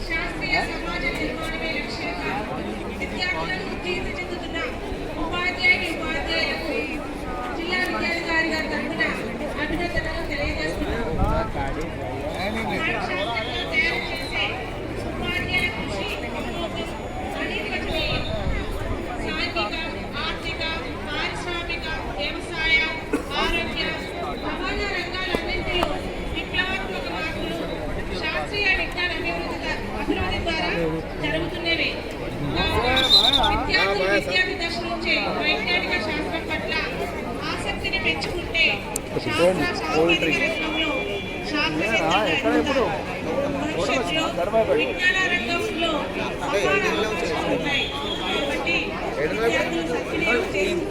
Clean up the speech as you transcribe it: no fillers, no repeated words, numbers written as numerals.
శాస్త్రీయ సమాజ నిర్మాణమే లక్ష్యంగా విద్యార్థులను తీర్చిదిద్దుతున్న ఉపాధ్యాయులకు జిల్లా విద్యాధికారి గారి తరఫున అభినందనలు తెలియజేస్తున్నాం. పాఠశాలలో తయారు చేసే ఉపాధ్యాయుల కృషి అనిర్వచనీయం. సాంఘిక, ఆర్థిక, పారిశ్రామిక, వ్యవసాయ, ఆరోగ్య, రవాణా రంగాలన్నింటిలో విప్లవాత్మక మార్పులు శాస్త్రీయ విజ్ఞాన అభివృద్ధి ద్వారా జరుగుతున్నవి. విద్యార్థి దశ నుంచే వైజ్ఞానిక శాస్త్రం పట్ల ఆసక్తిని పెంచుకుంటే శాస్త్ర సాంకేతిక రంగంలో భవిష్యత్తులో విజ్ఞాన రంగంలో అపార అవకాశాలు ఉన్నాయి. కాబట్టి విద్యార్థులు సద్వినియోగం చేసుకుంటే